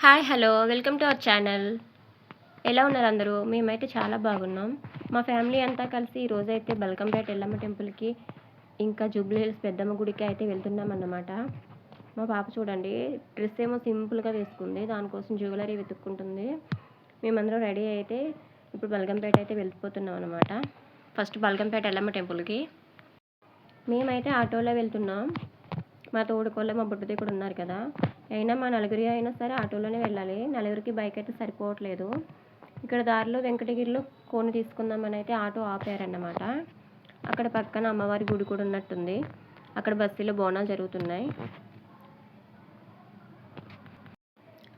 Hi hello welcome to our channel. ఎలా ఉన్నారు అందరూ? మేమైతే చాలా బాగున్నాం. మా ఫ్యామిలీ అంతా కలిసి ఈరోజైతే బల్కంపేట ఎల్లమ్మ టెంపుల్కి ఇంకా జూబ్లీ హిల్స్ పెద్దమ్మ గుడికి అయితే వెళ్తున్నాం అన్నమాట. మా పాప చూడండి డ్రెస్ ఏమో సింపుల్గా వేసుకుంది, దానికోసం జ్యువెలరీ వెతుక్కుంటుంది. మేమందరం రెడీ అయితే ఇప్పుడు బల్కంపేట అయితే వెళ్ళిపోతున్నాం అన్నమాట. ఫస్ట్ బల్కంపేట ఎల్లమ్మ టెంపుల్కి మేమైతే ఆటోలో వెళ్తున్నాం. మా తోడుకోళ్ళు మా బుడ్డది కూడా ఉన్నారు కదా, అయినా మా నలుగురి అయినా సరే ఆటోలోనే వెళ్ళాలి. నలుగురికి బైక్ అయితే సరిపోవట్లేదు. ఇక్కడ దారిలో వెంకటగిరిలో కోని తీసుకుందామని అయితే ఆటో ఆపారన్నమాట. అక్కడ పక్కన అమ్మవారి గుడి కూడా ఉన్నట్టుంది. అక్కడ బస్సులో బోనాలు జరుగుతున్నాయి.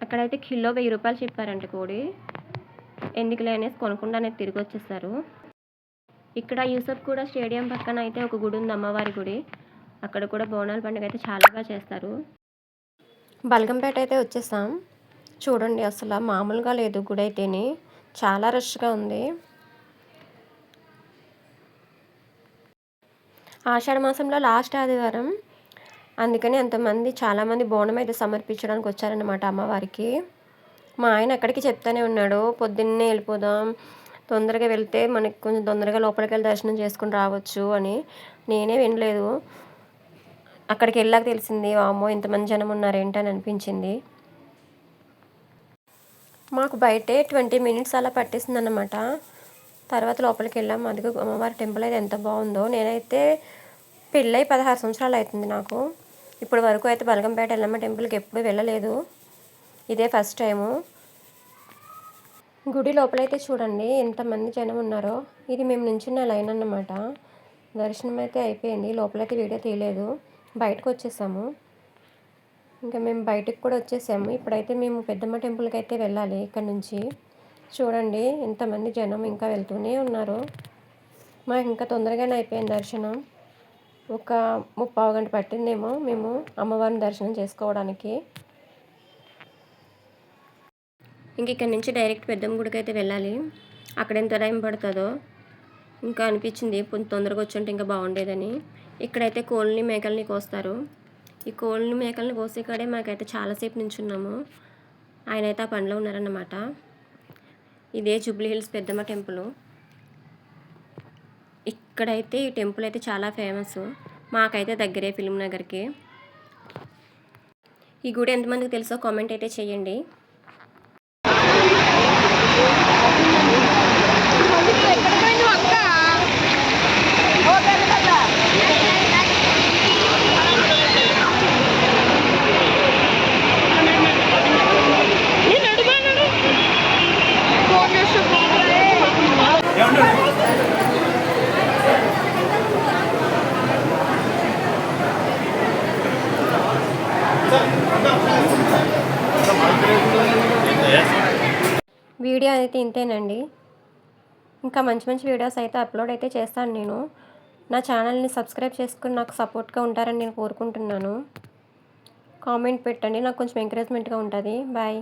అక్కడైతే కిలో 1000 రూపాయలు చెప్పారంట కోడి. ఎందుకులే అనేసి కొనకుండా అనేది తిరిగి వచ్చేసారు. ఇక్కడ యూసఫ్ కూడా స్టేడియం పక్కన అయితే ఒక గుడి ఉంది, అమ్మవారి గుడి. అక్కడ కూడా బోనాల పండుగ అయితే చాలా బాగా చేస్తారు. బల్కంపేట అయితే వచ్చేసాం. చూడండి అసలు మామూలుగా లేదు, గుడి అయితేనే చాలా రష్గా ఉంది. ఆషాఢ మాసంలో లాస్ట్ ఆదివారం, అందుకని అంతమంది చాలామంది బోనం అయితే సమర్పించడానికి వచ్చారన్నమాట అమ్మవారికి. మా ఆయన అక్కడికి చెప్తానే ఉన్నాడు, పొద్దున్నే వెళ్ళిపోదాం, తొందరగా వెళ్తే మనకి కొంచెం తొందరగా లోపలికి వెళ్ళి దర్శనం చేసుకుని రావచ్చు అని. నేనే వినలేదు. అక్కడికి వెళ్ళాక తెలిసింది, అమ్మో ఇంతమంది జనం ఉన్నారేంటని అనిపించింది. మాకు బయటే 20 మినిట్స్ అలా పట్టేసింది అన్నమాట. తర్వాత లోపలికి వెళ్ళాము. అందుకు అమ్మవారి టెంపుల్ అయితే ఎంత బాగుందో. నేనైతే పెళ్ళై 16 సంవత్సరాలు అవుతుంది నాకు. ఇప్పటి వరకు అయితే బల్కంపేట ఎల్లమ్మ టెంపుల్కి ఎప్పుడూ వెళ్ళలేదు, ఇదే ఫస్ట్ టైము. గుడి లోపలైతే చూడండి ఎంతమంది జనం ఉన్నారో. ఇది మేము నించున్న లైన్ అన్నమాట. దర్శనం అయితే అయిపోయింది, లోపలైతే వీడియో తీయలేదు, బయటకు వచ్చేసాము. ఇంకా మేము బయటకు కూడా వచ్చేసాము. ఇప్పుడైతే మేము పెద్దమ్మ టెంపుల్కి అయితే వెళ్ళాలి ఇక్కడ నుంచి. చూడండి ఎంతమంది జనం ఇంకా వెళ్తూనే ఉన్నారు. మాకు ఇంకా తొందరగానే అయిపోయింది దర్శనం. ఒక 30 గంట పట్టిందేమో మేము అమ్మవారిని దర్శనం చేసుకోవడానికి. ఇంక ఇక్కడ నుంచి డైరెక్ట్ పెద్దమ్మ గుడికి అయితే వెళ్ళాలి. అక్కడ ఎంత టైం పడుతుందో ఇంకా అనిపించింది, కొంచెం తొందరగా వచ్చుంటే ఇంకా బాగుండేదని. ఇక్కడైతే కోళ్ళని మేకల్ని కోస్తారు. ఈ కోళ్ళని మేకల్ని కోసే కాడే మాకైతే చాలాసేపు నించున్నాము. ఆయన అయితే ఆ పనిలో ఉన్నారన్నమాట. ఇదే జూబ్లీ హిల్స్ పెద్దమ్మ టెంపుల్. ఇక్కడైతే ఈ టెంపుల్ అయితే చాలా ఫేమస్. మాకైతే దగ్గరే ఫిల్మ్ నగర్కి. ఈ గుడి ఎంతమందికి తెలుసో కామెంట్ అయితే చేయండి. వీడియో అయితే ఇంతేనండి. ఇంకా మంచి మంచి వీడియోస్ అయితే అప్లోడ్ అయితే చేస్తాను నేను. నా ఛానల్ని సబ్స్క్రైబ్ చేసుకుని నాకు సపోర్ట్గా ఉంటారని నేను కోరుకుంటున్నాను. కామెంట్ పెట్టండి, నాకు కొంచెం ఎంకరేజ్మెంట్గా ఉంటుంది. బాయ్.